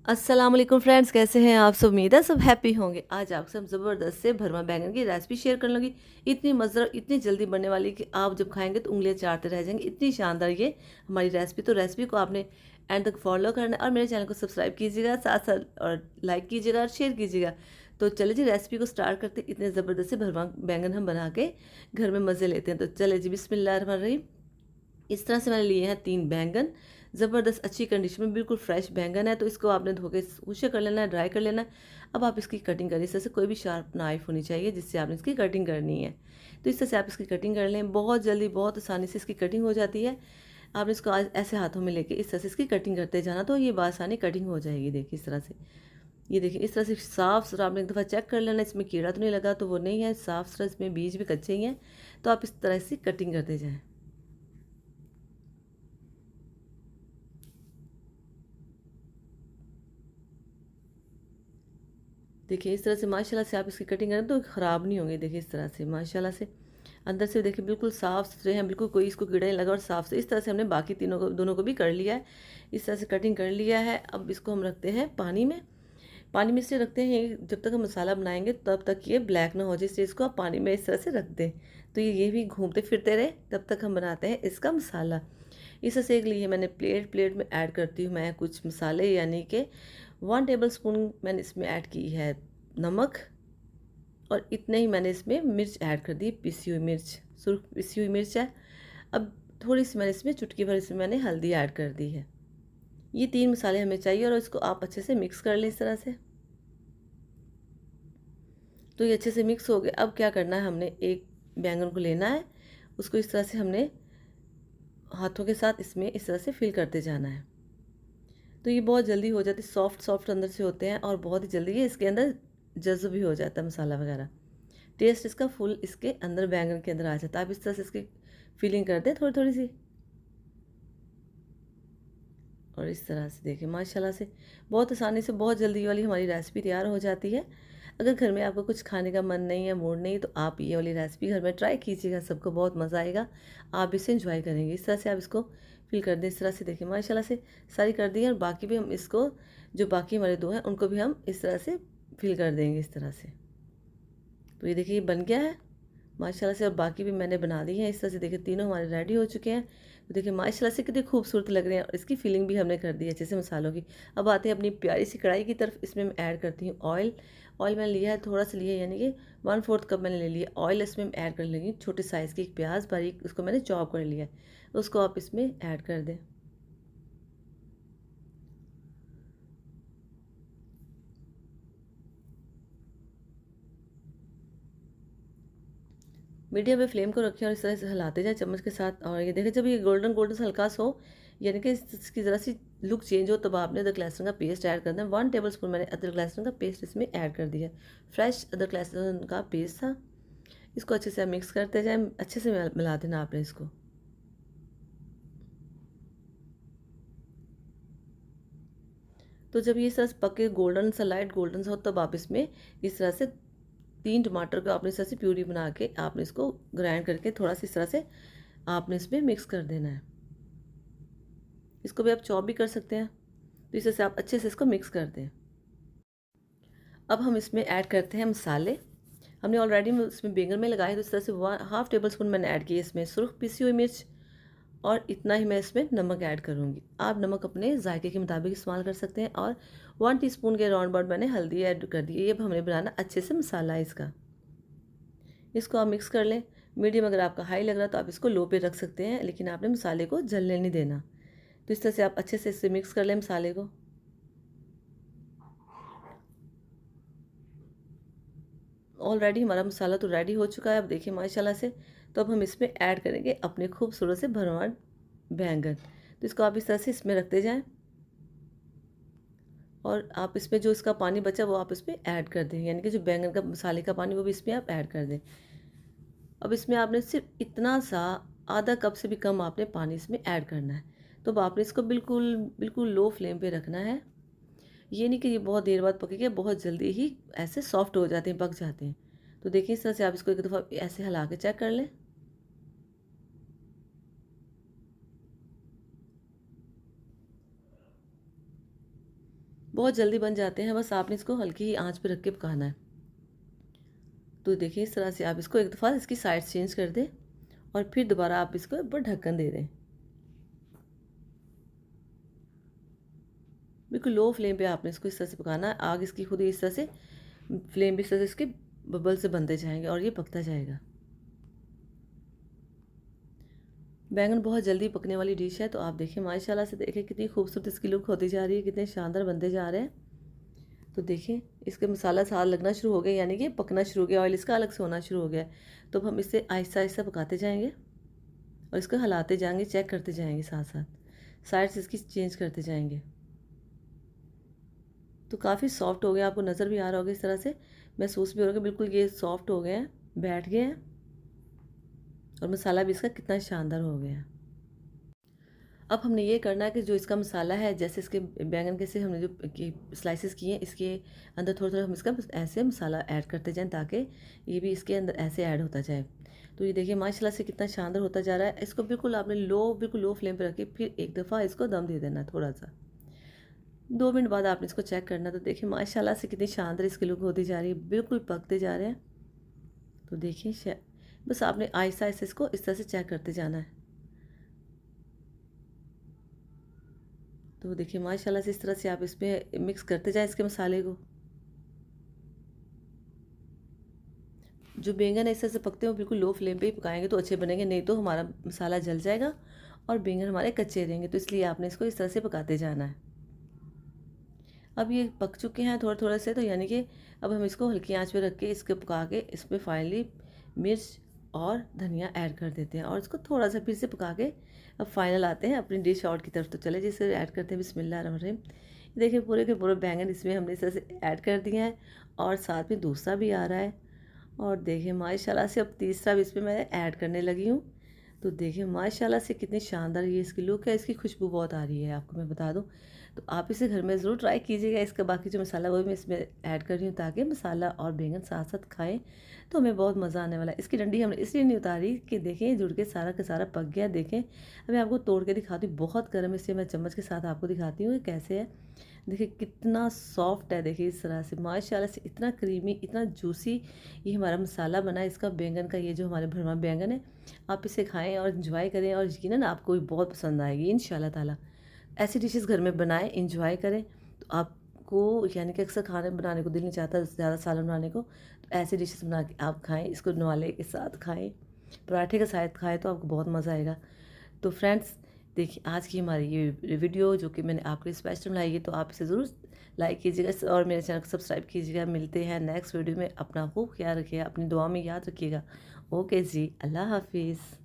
अस्सलाम वालेकुम फ्रेंड्स, कैसे हैं आप सब। उम्मीद है सब हैप्पी होंगे। आज आपसे हम ज़बरदस्त से भरमा बैंगन की रेसिपी शेयर करने लगी। इतनी मज़ेदार, इतनी जल्दी बनने वाली कि आप जब खाएंगे तो उंगलियां चाटते रह जाएंगे। इतनी शानदार ये हमारी रेसिपी। तो रेसिपी को आपने एंड तक फॉलो करना है और मेरे चैनल को सब्सक्राइब कीजिएगा, साथ साथ और लाइक कीजिएगा और शेयर कीजिएगा। तो चले जी रेसिपी को स्टार्ट करते। इतने ज़बरदस्त से भरमा बैंगन हम बना के घर में मज़े लेते हैं। तो चले जी, बिस्मिल्लाह रहमान रहीम। इस तरह से मैंने लिए हैं 3 बैंगन। ज़बरदस्त अच्छी कंडीशन में बिल्कुल फ्रेश बैंगन है, तो इसको आपने धो के सूखे कर लेना है, ड्राई कर लेना है। अब आप इसकी कटिंग करें। इस तरह से कोई भी शार्प नाइफ होनी चाहिए जिससे आपने इसकी कटिंग करनी है। तो इस तरह से आप इसकी कटिंग कर लें। बहुत जल्दी, बहुत आसानी से इसकी कटिंग हो जाती है। आपने इसको आज ऐसे हाथों में लेके इस तरह से इसकी कटिंग करते जाना, तो ये बासानी कटिंग हो जाएगी। देखिए इस तरह से, ये देखिए इस तरह से साफ़ सुथरा आपने एक दफ़ा चेक कर लेना। इसमें कीड़ा तो नहीं लगा, तो वो नहीं है, साफ़ सुथरा, इसमें बीज भी कच्चे ही हैं। तो आप इस तरह से कटिंग करते जाएँ। देखिए इस तरह से माशाल्लाह से आप इसकी कटिंग करें तो ख़राब नहीं होंगे। देखिए इस तरह से माशाल्लाह से अंदर से देखिए बिल्कुल साफ़ सुथरे हैं, बिल्कुल कोई इसको कीड़ा नहीं लगा और साफ़ से। इस तरह से हमने बाकी तीनों को, दोनों को भी कर लिया है। इस तरह से कटिंग कर लिया है। अब इसको हम रखते हैं पानी में। पानी में इसलिए रखते हैं जब तक हम मसाला बनाएंगे तब तक ये ब्लैक ना हो जाए, इसलिए इसको आप पानी में इस तरह से रख दें। तो ये भी घूमते फिरते रहे, तब तक हम बनाते हैं इसका मसाला। इस तरह से एक लिए मैंने प्लेट, प्लेट में ऐड करती हूँ मैं कुछ मसाले, यानी कि 1 टेबल स्पून मैंने इसमें ऐड की है नमक, और इतने ही मैंने इसमें मिर्च ऐड कर दी, पिसी हुई मिर्च, सुर्ख पिसी हुई मिर्च है। अब थोड़ी सी मैंने इसमें चुटकी भर इसमें मैंने हल्दी ऐड कर दी है। ये 3 मसाले हमें चाहिए और इसको आप अच्छे से मिक्स कर लें इस तरह से। तो ये अच्छे से मिक्स हो गए। अब क्या करना है, हमने एक बैंगन को लेना है, उसको इस तरह से हमने हाथों के साथ इसमें इस तरह से फिल करते जाना है। तो ये बहुत जल्दी हो जाती है, सॉफ्ट सॉफ्ट अंदर से होते हैं और बहुत ही जल्दी ये इसके अंदर जज़्ब भी हो जाता है मसाला वगैरह। टेस्ट इसका फुल इसके अंदर बैंगन के अंदर आ जाता है। आप इस तरह से इसकी फीलिंग कर दें थोड़ी थोड़ी सी, और इस तरह से देखिए माशाल्लाह से बहुत आसानी से, बहुत जल्दी वाली हमारी रेसिपी तैयार हो जाती है। अगर घर में आपको कुछ खाने का मन नहीं है, मूड नहीं, तो आप ये वाली रेसिपी घर में ट्राई कीजिएगा, सबको बहुत मज़ा आएगा। आप इसे इंजॉय करेंगे। इस तरह से आप इसको फिल कर दें। इस तरह से देखिए माशाल्लाह से सारी कर दी है, और बाकी भी हम इसको, जो बाकी हमारे 2 हैं उनको भी हम इस तरह से फिल कर देंगे इस तरह से। तो ये देखिए ये बन गया है माशाल्लाह से, और बाकी भी मैंने बना दी है। इस तरह से देखिए तीनों हमारे रेडी हो चुके हैं। तो देखिए माशाल्लाह से कितने खूबसूरत लग रहे हैं, और इसकी फिलिंग भी हमने कर दी है अच्छे से मसालों की। अब आते हैं अपनी प्यारी सी कढ़ाई की तरफ। इसमें मैं ऐड करती हूँ ऑयल। ऑयल मैंने लिया है, थोड़ा सा लिया है, यानी कि 1/4 कप मैंने ले लिया ऑयल। इसमें मैं ऐड कर लेंगी छोटे साइज़ की एक प्याज, बारीक उसको मैंने चॉप कर लिया है, उसको आप इसमें ऐड कर दें। मीडियम में फ्लेम को रखें और इस तरह से हिलाते जाएं चम्मच के साथ। और ये देखें जब ये गोल्डन गोल्डन सा हल्का सा हो, यानी कि इसकी ज़रा सी लुक चेंज हो, तब आपने अदरक लहसुन का पेस्ट ऐड कर दें। 1 टेबल स्पून मैंने अदरक लहसुन का पेस्ट इसमें ऐड कर दिया। फ्रेश अदरक लहसुन का पेस्ट था। इसको अच्छे से मिक्स करते जाएं, अच्छे से मिला देना आपने इसको। तो जब ये इस पके गोल्डन सा, लाइट गोल्डन सा हो, तब आप इसमें इस तरह से 3 टमाटर को आपने इस तरह से प्यूरी बना के आपने इसको ग्राइंड करके थोड़ा सा इस तरह से आपने इसमें मिक्स कर देना है। इसको भी आप चॉप भी कर सकते हैं। तो इस तरह से आप अच्छे से इसको मिक्स कर दें। अब हम इसमें ऐड करते हैं मसाले। हमने ऑलरेडी इसमें बैंगन में लगाए, तो इस तरह से 1/2 टेबल स्पून मैंने ऐड किया इसमें सुर्ख पिसी हुई मिर्च, और इतना ही मैं इसमें नमक ऐड करूँगी। आप नमक अपने जायके के मुताबिक इस्तेमाल कर सकते हैं। और 1 टीस्पून के राउंड अबाउट मैंने हल्दी ऐड कर दी है। ये अब हमें बनाना अच्छे से मसाला है इसका। इसको आप मिक्स कर लें। मीडियम, अगर आपका हाई लग रहा है तो आप इसको लो पे रख सकते हैं, लेकिन आपने मसाले को जलने नहीं देना। तो इस तरह से आप अच्छे से इससे मिक्स कर लें मसाले को। ऑलरेडी हमारा मसाला तो रेडी हो चुका है, अब देखिए माशाल्लाह से। तो अब हम इसमें ऐड करेंगे अपने खूबसूरत से भरवां बैंगन। तो इसको आप इस तरह से इसमें रखते जाएं, और आप इसमें जो इसका पानी बचा वो आप इसमें ऐड कर दें, यानी कि जो बैंगन का मसाले का पानी वो भी इसमें आप ऐड कर दें। अब इसमें आपने सिर्फ इतना सा, आधा कप से भी कम आपने पानी इसमें ऐड करना है। तो अब आपने इसको बिल्कुल बिल्कुल लो फ्लेम पे रखना है। ये नहीं कि ये बहुत देर बाद पकेगा, बहुत जल्दी ही ऐसे सॉफ्ट हो जाते हैं, पक जाते हैं। तो देखिए इस तरह से आप इसको एक दफ़ा ऐसे हिला के चेक कर लें। बहुत जल्दी बन जाते हैं, बस आपने इसको हल्की ही आंच पे रख के पकाना है। तो देखिए इस तरह से आप इसको एक दफ़ा इसकी साइड चेंज कर दें और फिर दोबारा आप इसको ऊपर ढक्कन दे दें। बिल्कुल लो फ्लेम पे आपने इसको इस तरह से पकाना है। आग इसकी खुद ही इस तरह से फ्लेम भी इस तरह से इसके बबल से बनते जाएंगे और ये पकता जाएगा। बैंगन बहुत जल्दी पकने वाली डिश है, तो आप देखिए माशाल्लाह से देखें कितनी खूबसूरत इसकी लुक होती जा रही है, कितने शानदार बनते जा रहे हैं। तो देखिए इसके मसाला साथ लगना शुरू हो गया, यानी कि पकना शुरू हो गया, ऑयल इसका अलग से होना शुरू हो गया है। तो अब हम इसे आहिस्ता आहिस्ता पकाते जाएंगे और इसको हिलाते जाएंगे, चेक करते जाएंगे, साथ साथ साइड्स इसकी चेंज करते जाएंगे। तो काफ़ी सॉफ्ट हो गया, आपको नज़र भी आ रहा होगा इस तरह से, महसूस भी हो रहा है बिल्कुल ये सॉफ्ट हो गए हैं, बैठ गए हैं और मसाला भी इसका कितना शानदार हो गया है। अब हमने ये करना है कि जो इसका मसाला है, जैसे इसके बैंगन के से हमने जो स्लाइसेस किए हैं, इसके अंदर थोड़ा थोड़ा हम इसका ऐसे मसाला ऐड करते जाएं ताकि ये भी इसके अंदर ऐसे ऐड होता जाए। तो ये देखिए माशाल्लाह से कितना शानदार होता जा रहा है। इसको बिल्कुल आपने बिल्कुल लो फ्लेम पर रख के फिर एक दफ़ा इसको दम दे देना, थोड़ा सा 2 मिनट बाद आपने इसको चेक करना। तो देखिए माशाल्लाह से कितनी शानदार इसकी लुक होती जा रही है, बिल्कुल पकते जा रहे हैं। तो देखिए बस आपने आहिस्ता आहिस्ता इसको इस तरह से चेक करते जाना है। तो देखिए माशाल्लाह से इस तरह से आप इसमें मिक्स करते जाएं इसके मसाले को। जो बैंगन इस तरह से पकते हैं वो बिल्कुल लो फ्लेम पे ही पकाएंगे तो अच्छे बनेंगे, नहीं तो हमारा मसाला जल जाएगा और बैंगन हमारे कच्चे रहेंगे। तो इसलिए आपने इसको इस तरह से पकाते जाना है। अब ये पक चुके हैं थोड़े थोड़े से, तो यानी कि अब हम इसको हल्की आंच पे रख के इसके पका के इसमें फाइनली मिर्च और धनिया ऐड कर देते हैं और इसको थोड़ा सा फिर से पका के अब फाइनल आते हैं अपनी डिश आउट की तरफ। तो चले जिसे ऐड करते हैं बिस्मिल्लाहिर्रहमानिर्रहीम। देखिए पूरे के पूरे बैंगन इसमें हमने इस तरह से ऐड कर दिए हैं और साथ में दूसरा भी आ रहा है और देखिए माशाल्लाह से अब तीसरा भी इसमें मैं ऐड करने लगी हूँ। तो देखिए माशाल्लाह से कितनी शानदार ये इसकी लुक है, इसकी खुशबू बहुत आ रही है, आपको मैं बता दूं। तो आप इसे घर में ज़रूर ट्राई कीजिएगा। इसका बाकी जो मसाला वो भी मैं इसमें ऐड कर रही हूँ ताकि मसाला और बैंगन साथ साथ खाएं तो हमें बहुत मज़ा आने वाला है। इसकी डंडी हमने इसलिए नहीं उतारी कि देखें जुड़ के सारा का सारा पक गया। देखें अब मैं आपको तोड़ के दिखाती हूँ, बहुत गर्म, इसलिए मैं चम्मच के साथ आपको दिखाती हूँ कैसे है। देखिए कितना सॉफ्ट है, देखिए इस तरह से माशाल्लाह से इतना क्रीमी, इतना जूसी ये हमारा मसाला बना है इसका बैंगन का। ये जो हमारे भरमा बैंगन है, आप इसे खाएं और इन्जॉय करें और यकीनन आपको भी बहुत पसंद आएगी इंशाल्लाह ताला। ऐसी डिशेस घर में बनाएं, इंजॉय करें। तो आपको यानी कि अक्सर खाने बनाने को दिल नहीं चाहता ज़्यादा सालन बनाने को, तो ऐसी डिशेस बना के आप खाएं, इसको नवाले के साथ खाएं, पराठे के साथ खाएं तो आपको बहुत मज़ा आएगा। तो फ्रेंड्स देखिए आज की हमारी ये वीडियो जो कि मैंने आपके लिए स्पेशल बनाई है, तो आप इसे ज़रूर लाइक कीजिएगा और मेरे चैनल को सब्सक्राइब कीजिएगा। मिलते हैं नेक्स्ट वीडियो में, अपना खूब ख्याल रखिएगा, अपनी दुआ में याद रखिएगा। ओके जी, अल्लाह हाफिज़।